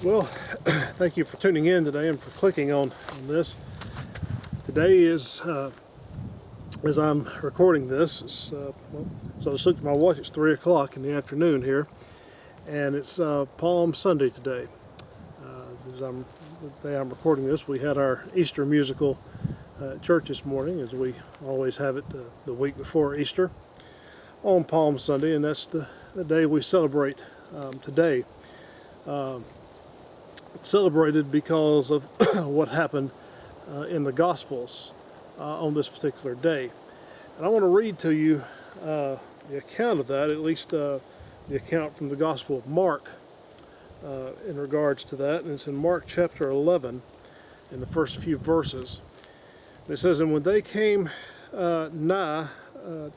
Well, thank you for tuning in today and for clicking on this. Today is, as I'm recording this, so I just looked at my watch, it's 3 o'clock in the afternoon here, and it's Palm Sunday today. The day I'm recording this, we had our Easter musical at church this morning, as we always have it the week before Easter, on Palm Sunday, and that's the day we celebrate today. Celebrated because of what happened in the Gospels on this particular day. And I want to read to you the account of that, at least the account from the Gospel of Mark in regards to that. And it's in Mark chapter 11 in the first few verses. And it says, "And when they came nigh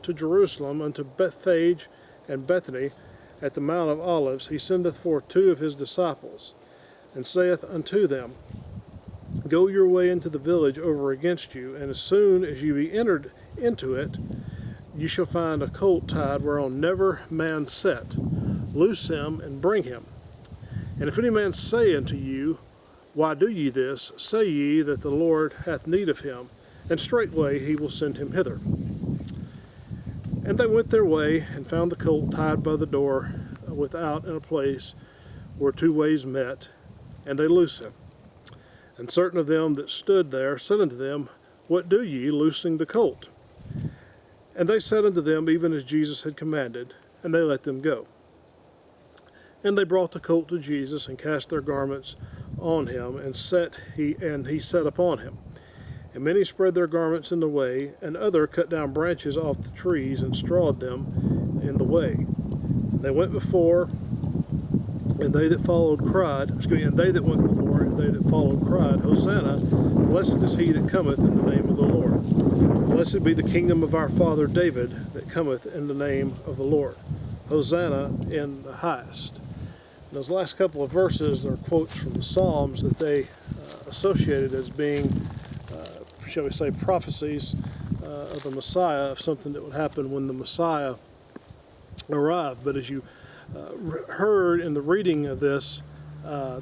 to Jerusalem unto Bethphage and Bethany at the Mount of Olives, he sendeth forth two of his disciples, and saith unto them, Go your way into the village over against you, and as soon as you be entered into it, you shall find a colt tied whereon never man sat. Loose him and bring him. And if any man say unto you, Why do ye this? Say ye that the Lord hath need of him, and straightway he will send him hither. And they went their way, and found the colt tied by the door without in a place where two ways met, and they loose him. And certain of them that stood there said unto them, What do ye, loosing the colt? And they said unto them, even as Jesus had commanded, and they let them go. And they brought the colt to Jesus, and cast their garments on him, and he sat upon him. And many spread their garments in the way, and other cut down branches off the trees, and strawed them in the way. They went before, and they that followed cried, and they that went before, and they that followed cried, Hosanna, blessed is he that cometh in the name of the Lord. Blessed be the kingdom of our father David that cometh in the name of the Lord. Hosanna in the highest." And those last couple of verses are quotes from the Psalms that they associated as being, shall we say, prophecies of the Messiah, of something that would happen when the Messiah arrived. But as you heard in the reading of this,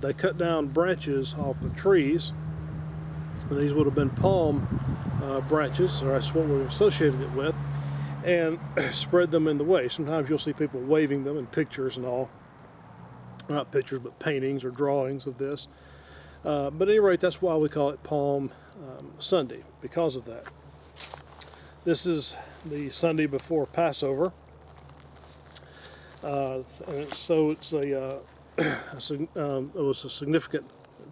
they cut down branches off the trees. And these would have been palm branches, or that's what we've associated it with, and spread them in the way. Sometimes you'll see people waving them in pictures and all. Not pictures, but paintings or drawings of this. But at any rate, that's why we call it Palm Sunday, because of that. This is the Sunday before Passover. And so it was a significant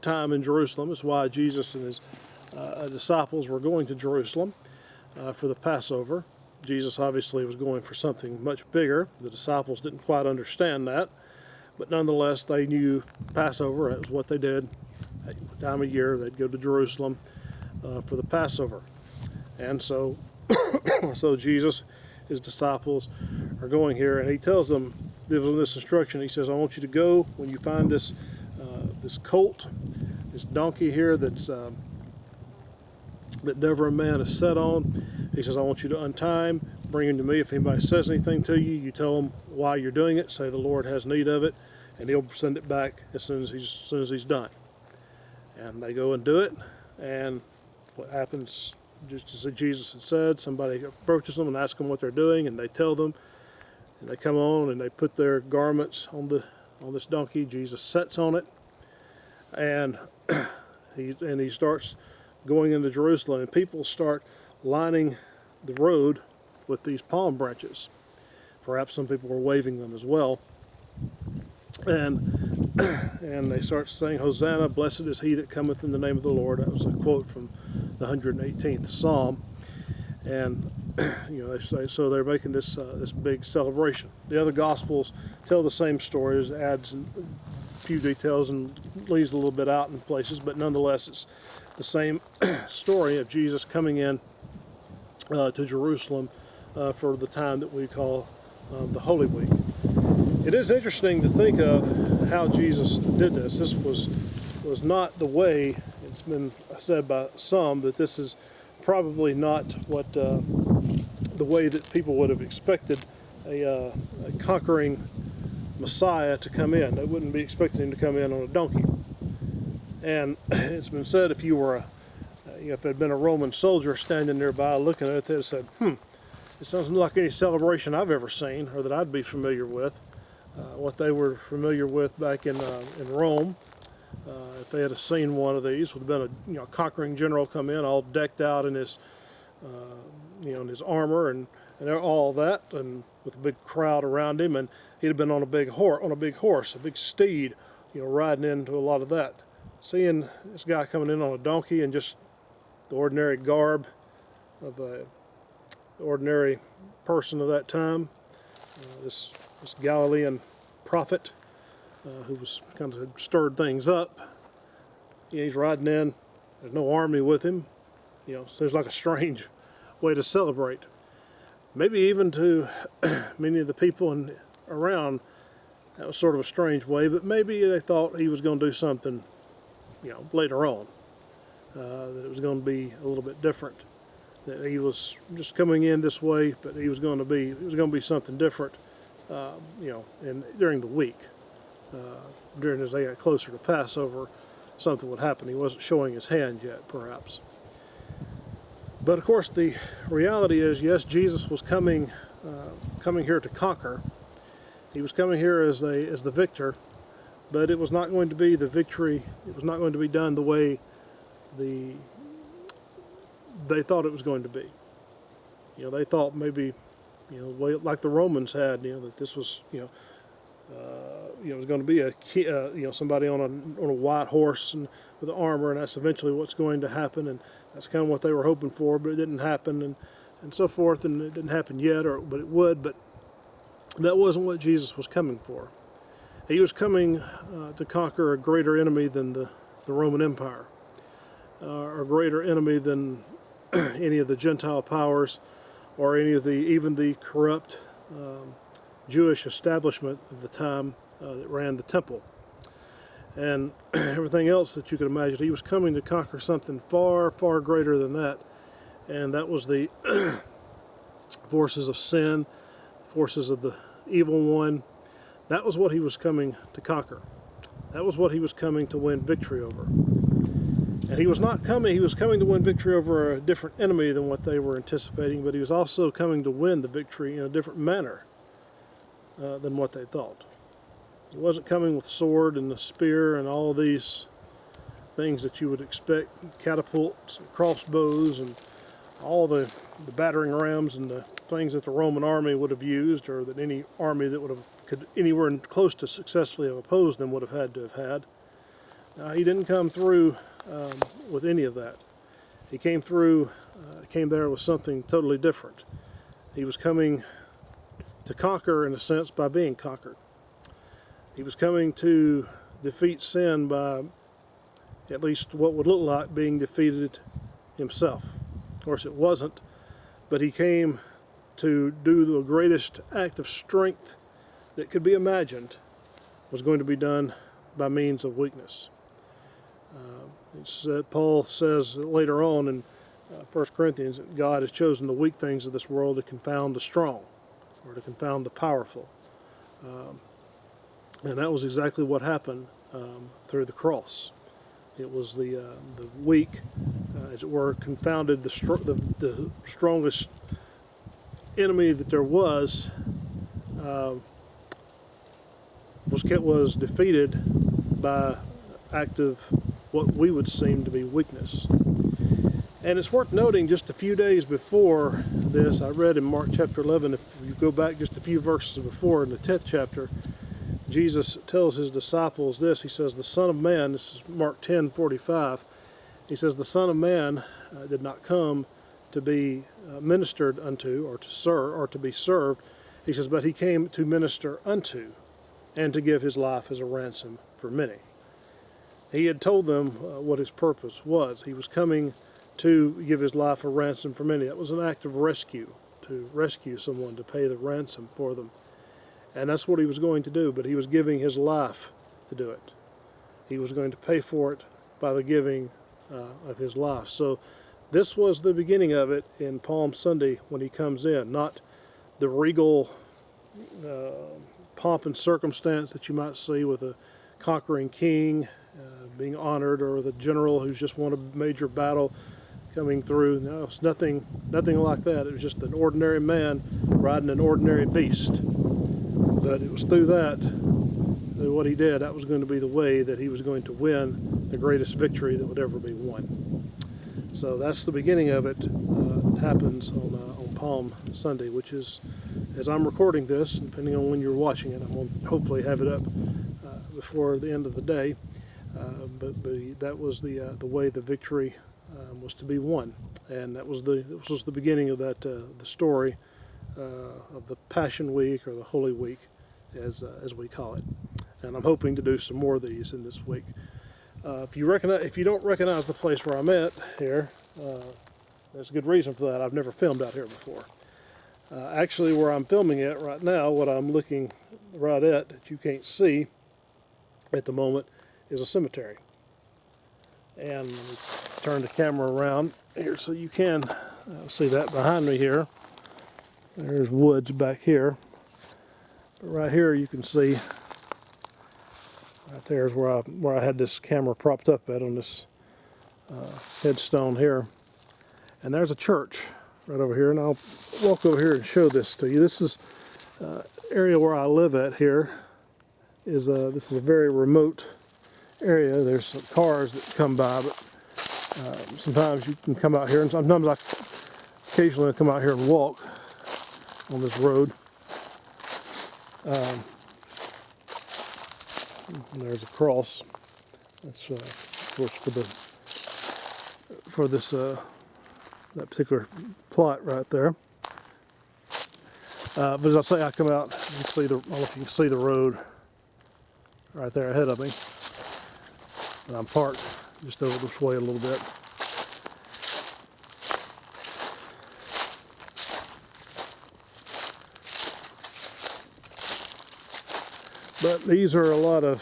time in Jerusalem. It's why Jesus and his disciples were going to Jerusalem for the Passover. Jesus obviously was going for something much bigger. The disciples didn't quite understand that, but nonetheless they knew Passover. That was what they did. At the time of year they'd go to Jerusalem for the Passover. And so Jesus, his disciples, are going here, and he tells them, gives them this instruction. He says, I want you to go when you find this colt, this donkey here that never a man has sat on. He says, I want you to untie him, bring him to me. If anybody says anything to you, you tell him why you're doing it. Say the Lord has need of it, and he'll send it back as soon as he's done. And they go and do it, and what happens, just as Jesus had said, somebody approaches them and asks them what they're doing, and they tell them, and they come on and they put their garments on this donkey. Jesus sits on it, and he starts going into Jerusalem, and people start lining the road with these palm branches. Perhaps some people were waving them as well. And they start saying, Hosanna, blessed is he that cometh in the name of the Lord. That was a quote from the 118th Psalm. And they say, so they're making this big celebration. The other Gospels tell the same stories, adds a few details and leaves a little bit out in places, but nonetheless it's the same story of Jesus coming in to Jerusalem for the time that we call the Holy Week. It is interesting to think of how Jesus did this. This was not the way. It's been said by some that this is probably not what the way that people would have expected a conquering Messiah to come in. They wouldn't be expecting him to come in on a donkey. And it's been said if you were if it had been a Roman soldier standing nearby looking at it, they'd have said, it doesn't look like any celebration I've ever seen or that I'd be familiar with. What they were familiar with back in Rome, if they had seen one of these, would have been a conquering general come in all decked out in his in his armor and all that, and with a big crowd around him, and he'd have been on a big horse, a big steed, riding into a lot of that. Seeing this guy coming in on a donkey and just the ordinary garb of a ordinary person of that time, this Galilean prophet who was kind of stirred things up. He's riding in. There's no army with him. Seems like a strange way to celebrate. Maybe even to many of the people around, that was sort of a strange way. But maybe they thought he was going to do something, later on. That it was going to be a little bit different. That he was just coming in this way, but it was going to be something different, during the week. During as they got closer to Passover, something would happen. He wasn't showing his hand yet, perhaps. But of course, the reality is, yes, Jesus was coming here to conquer. He was coming here as the victor, but it was not going to be the victory. It was not going to be done the way they thought it was going to be. They thought maybe, like the Romans had, that this was, it was going to be somebody on a white horse and with armor, and that's eventually what's going to happen, and that's kind of what they were hoping for, but it didn't happen, and so forth, and it didn't happen yet, but it would. But that wasn't what Jesus was coming for. He was coming to conquer a greater enemy than the Roman Empire, a greater enemy than any of the Gentile powers, or any of even the corrupt Jewish establishment of the time that ran the temple, and everything else that you could imagine. He was coming to conquer something far, far greater than that, and that was the forces of sin, forces of the evil one. That was what he was coming to conquer. That was what he was coming to win victory over. And he was coming to win victory over a different enemy than what they were anticipating, but he was also coming to win the victory in a different manner than what they thought. He wasn't coming with sword and the spear and all of these things that you would expect, catapults and crossbows and all the battering rams and the things that the Roman army would have used, or that any army that could anywhere close to successfully have opposed them would have had to have had. He didn't come through with any of that. He came there with something totally different. He was coming to conquer, in a sense, by being conquered. He was coming to defeat sin by at least what would look like being defeated himself. Of course, it wasn't, but he came to do the greatest act of strength that could be imagined was going to be done by means of weakness. Paul says later on in 1 Corinthians that God has chosen the weak things of this world to confound the strong, or to confound the powerful. And that was exactly what happened through the cross. It was the weak, as it were, confounded the strongest enemy that there was defeated by act of what we would seem to be weakness. And it's worth noting, just a few days before this, I read in Mark chapter 11, if you go back just a few verses before, in the 10th chapter, Jesus tells his disciples this. He says, the Son of Man, this is Mark 10:45, he says, the Son of Man did not come to be ministered unto, or to serve, or to be served. He says, but he came to minister unto, and to give his life as a ransom for many. He had told them what his purpose was. He was coming to give his life a ransom for many. That was an act of rescue, to rescue someone, to pay the ransom for them. And that's what he was going to do, but he was giving his life to do it. He was going to pay for it by the giving of his life. So this was the beginning of it in Palm Sunday when he comes in, not the regal pomp and circumstance that you might see with a conquering king being honored, or the general who's just won a major battle coming through. No, it's nothing like that. It was just an ordinary man riding an ordinary beast. But it was through that what he did, that was going to be the way that he was going to win the greatest victory that would ever be won. So that's the beginning of it. It happens on Palm Sunday, which is, as I'm recording this, depending on when you're watching it, I'm going to hopefully have it up before the end of the day. But that was the way the victory was to be won, and this was the beginning of that the story of the Passion Week, or the Holy Week, as we call it. And I'm hoping to do some more of these in this week. If you don't recognize the place where I'm at here, there's a good reason for that. I've never filmed out here before. Actually, where I'm filming at right now, what I'm looking right at that you can't see at the moment is a cemetery. And let me turn the camera around here so you can see that behind me here. There's woods back here. But right here you can see, right there is where I had this camera propped up at, on this headstone here. And there's a church right over here, and I'll walk over here and show this to you. This is area where I live at here. This is a very remote area. There's some cars that come by, but sometimes you can come out here, and sometimes I occasionally come out here and walk on this road. And there's a cross. That's of course for this that particular plot right there. But as I say, I come out, you can see I don't know if you can see the road right there ahead of me. And I'm parked just over this way a little bit. But these are a lot of,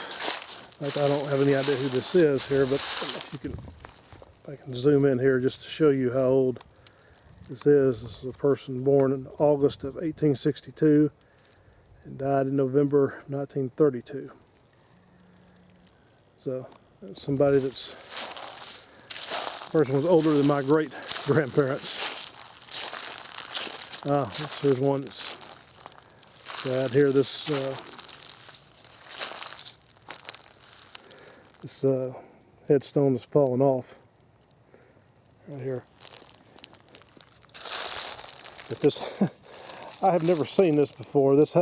like, I don't have any idea who this is here, but if I can zoom in here just to show you how old this is. This is a person born in August of 1862 and died in November 1932. So somebody person was older than my great grandparents. Here's one that's sad here. This headstone is falling off right here. But this, I have never seen this before. This